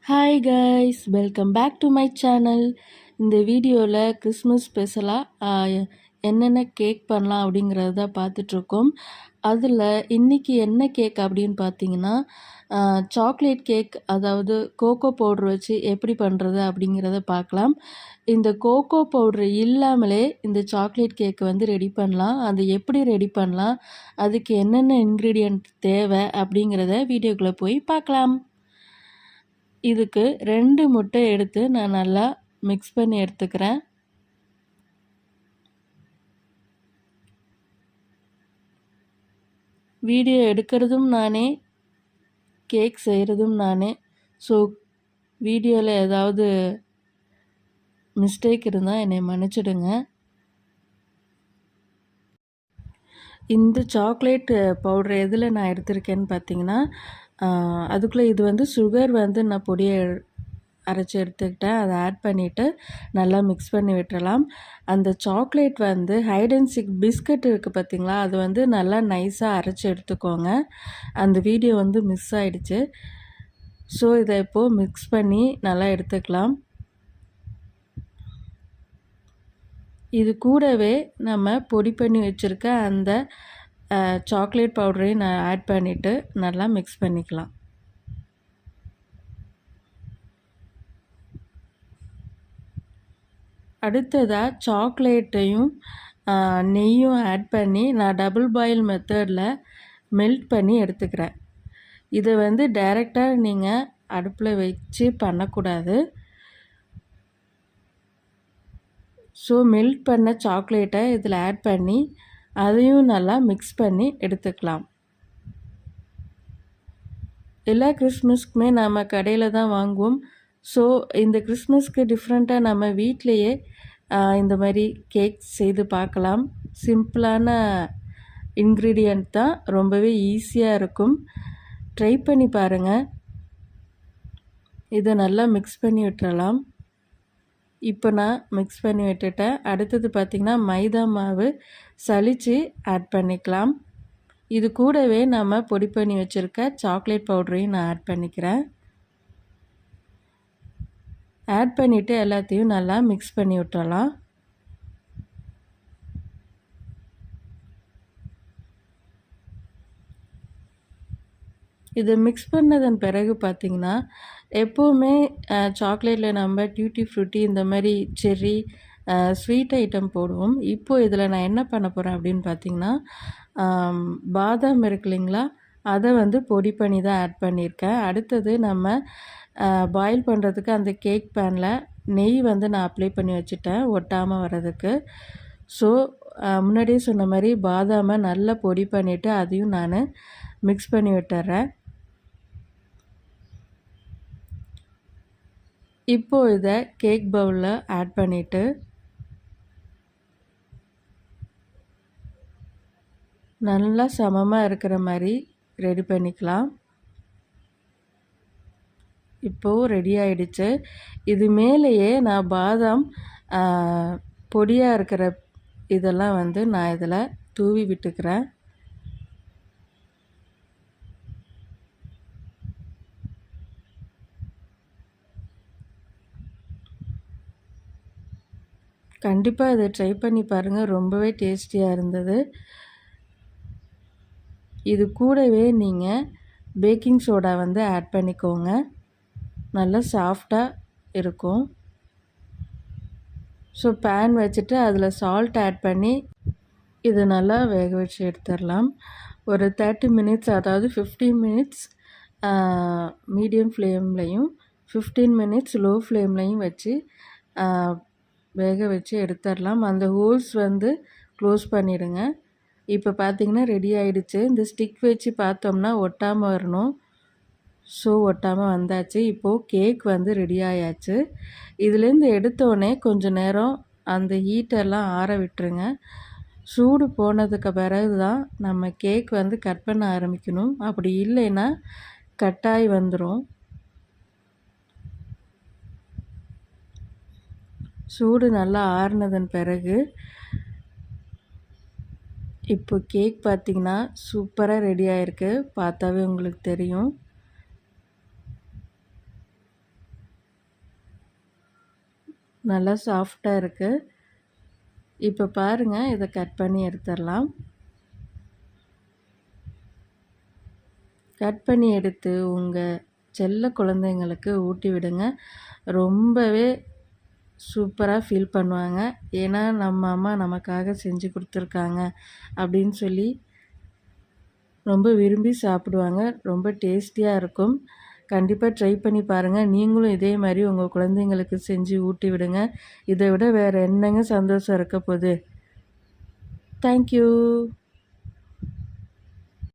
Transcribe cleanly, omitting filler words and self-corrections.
Hi guys, welcome back to my channel. இந்த வீடியோவில் Christmas ஸ்பெஷலாக என்னென்ன கேக் பண்ணலாம் அப்படிங்கிறது தான் பார்த்துட்ருக்கோம். அதில் இன்றைக்கி என்ன கேக் அப்படின்னு பார்த்தீங்கன்னா, சாக்லேட் கேக், அதாவது கோகோ பவுட்ரு வச்சு எப்படி பண்ணுறது அப்படிங்கிறத பார்க்கலாம். இந்த கோகோ பவுட்ரு இல்லாமலே இந்த சாக்லேட் கேக் வந்து ரெடி பண்ணலாம். அது எப்படி ரெடி பண்ணலாம், அதுக்கு என்னென்ன இன்க்ரீடியன்ட் தேவை அப்படிங்கிறத வீடியோக்குள்ளே போய் பார்க்கலாம். இதுக்கு 2 முட்டை எடுத்து நான் நல்லா மிக்ஸ் பண்ணி எடுத்துக்கிறேன். வீடியோ எடுக்கிறதும் நானே, கேக் செய்கிறதும் நானே. ஸோ வீடியோவில் ஏதாவது மிஸ்டேக் இருந்தால் என்னை மன்னிச்சிடுங்க. இந்த சாக்லேட் பவுடர் எதில் நான் எடுத்திருக்கேன்னு பார்த்தீங்கன்னா, அதுக்குள்ளே இது வந்து சுகர் வந்து நான் பொடியை அரைச்சி எடுத்துக்கிட்டேன். அதை ஆட் பண்ணிவிட்டு நல்லா மிக்ஸ் பண்ணி விட்டுறலாம். அந்த சாக்லேட் வந்து ஹைட் அண்ட் சீக் பிஸ்கட் இருக்குது பார்த்திங்களா, அது வந்து நல்லா நைஸாக அரைச்சி எடுத்துக்கோங்க. அந்த வீடியோ வந்து மிஸ் ஆகிடுச்சு. ஸோ இதை இப்போது மிக்ஸ் பண்ணி நல்லா எடுத்துக்கலாம். இது கூடவே நம்ம பொடி பண்ணி வச்சுருக்க அந்த சாக்லேட் பவுடரையும் நான் ஆட் பண்ணிவிட்டு நல்லா மிக்ஸ் பண்ணிக்கலாம். அடுத்ததாக சாக்லேட்டையும் நெய்யும் ஆட் பண்ணி நான் டபுள் பாயில் மெத்தடில் மெல்ட் பண்ணி எடுத்துக்கிறேன். இதை வந்து டைரெக்டாக நீங்கள் அடுப்பில் வச்சு பண்ணக்கூடாது. ஸோ மெல்ட் பண்ண சாக்லேட்டை இதில் ஆட் பண்ணி அதையும் நல்லா மிக்ஸ் பண்ணி எடுத்துக்கலாம். எல்லா கிறிஸ்மஸ்க்குமே நம்ம கடையில் தான் வாங்குவோம். ஸோ இந்த கிறிஸ்மஸ்க்கு டிஃப்ரெண்ட்டாக நம்ம வீட்டிலையே இந்த மாதிரி கேக் செய்து பார்க்கலாம். சிம்பிளான இன்க்ரீடியண்ட் தான், ரொம்பவே ஈஸியாக இருக்கும். ட்ரை பண்ணி பாருங்கள். இதை நல்லா மிக்ஸ் பண்ணி விட்டுறலாம். இப்போ நான் மிக்ஸ் பண்ணி விட்டுட்டேன். அடுத்தது பார்த்திங்கன்னா மைதா மாவு சலித்து ஆட் பண்ணிக்கலாம். இது கூடவே நம்ம பொடி பண்ணி வச்சுருக்க சாக்லேட் பவுடரையும் நான் ஆட் பண்ணிக்கிறேன். ஆட் பண்ணிவிட்டு எல்லாத்தையும் நல்லா மிக்ஸ் பண்ணி விட்டுறலாம். இதை மிக்ஸ் பண்ணதன் பிறகு பார்த்திங்கன்னா, எப்போவுமே சாக்லேட்டில் நம்ம டியூட்டி ஃப்ரூட்டி இந்த மாதிரி செர்ரி ஸ்வீட் ஐட்டம் போடுவோம். இப்போது இதில் நான் என்ன பண்ண போகிறேன் அப்படின்னு பார்த்திங்கன்னா, பாதாம் இருக்கு இல்லைங்களா, அதை வந்து பொடி பண்ணி தான் ஆட் பண்ணியிருக்கேன். அடுத்தது நம்ம பாயில் பண்ணுறதுக்கு அந்த கேக் பேனில் நெய் வந்து நான் அப்ளை பண்ணி வச்சுட்டேன் ஒட்டாமல் வர்றதுக்கு. ஸோ முன்னாடியே சொன்ன மாதிரி பாதாமை நல்லா பொடி பண்ணிவிட்டு அதையும் நான் மிக்ஸ் பண்ணி விட்டுறேன். இப்போது இதை கேக் பவுலில் ஆட் பண்ணிவிட்டு நல்லா சமமாக இருக்கிற மாதிரி ரெடி பண்ணிக்கலாம். இப்போது ரெடி ஆகிடுச்சு. இது மேலேயே நான் பாதாம் பொடியாக இருக்கிற இதெல்லாம் வந்து நான் இதில் தூவி விட்டுக்கிறேன். கண்டிப்பாக இதை ட்ரை பண்ணி பாருங்கள், ரொம்பவே டேஸ்டியாக இருந்தது. இது கூடவே நீங்கள் பேக்கிங் சோடா வந்து ஆட் பண்ணிக்கோங்க, நல்லா சாஃப்டாக இருக்கும். ஸோ பேன் வச்சுட்டு அதில் சால்ட் ஆட் பண்ணி இது நல்லா வேக வச்சு எடுத்துடலாம். ஒரு 30 மினிட்ஸ், அதாவது 15 மினிட்ஸ் மீடியம் ஃப்ளேம்லையும் 15 மினிட்ஸ் லோ ஃப்ளேம்லையும் வச்சு வேக வச்சு எடுத்துடலாம். அந்த ஹோல்ஸ் வந்து க்ளோஸ் பண்ணிவிடுங்க. இப்போ பார்த்திங்கன்னா ரெடி ஆகிடுச்சு. இந்த ஸ்டிக் வச்சு பார்த்தோம்னா ஒட்டாமல் வரணும். ஸோ ஒட்டாமல் வந்தாச்சு. இப்போது கேக் வந்து ரெடி ஆயாச்சு. இதுலேருந்து எடுத்தோடனே கொஞ்சம் நேரம் அந்த ஹீட்டெல்லாம் ஆற விட்டுருங்க. சூடு போனதுக்கு பிறகு தான் நம்ம கேக் வந்து கட் பண்ண ஆரம்பிக்கணும். அப்படி இல்லைன்னா கட்டாய் வந்துடும். சூடு நல்லா ஆறுனதன் பிறகு இப்போ கேக் பார்த்திங்கன்னா சூப்பராக ரெடி ஆகிருக்கு. பார்த்தாவே உங்களுக்கு தெரியும். நல்லா சாஃப்டாக இருக்குது. இப்போ பாருங்கள், இதை கட் பண்ணி எடுத்துடலாம். கட் பண்ணி எடுத்து உங்கள் செல்ல குழந்தைங்களுக்கு ஊட்டி விடுங்க. ரொம்பவே சூப்பராக ஃபீல் பண்ணுவாங்க. ஏன்னா நம்ம அம்மா நமக்காக செஞ்சு கொடுத்துருக்காங்க அப்படின்னு சொல்லி ரொம்ப விரும்பி சாப்பிடுவாங்க. ரொம்ப டேஸ்டியாக இருக்கும். கண்டிப்பாக ட்ரை பண்ணி பாருங்கள். நீங்களும் இதே மாதிரி உங்கள் குழந்தைங்களுக்கு செஞ்சு ஊட்டி விடுங்க. இதை விட வேறு என்னங்க சந்தோஷம் இருக்க போகுது. தேங்க்யூ.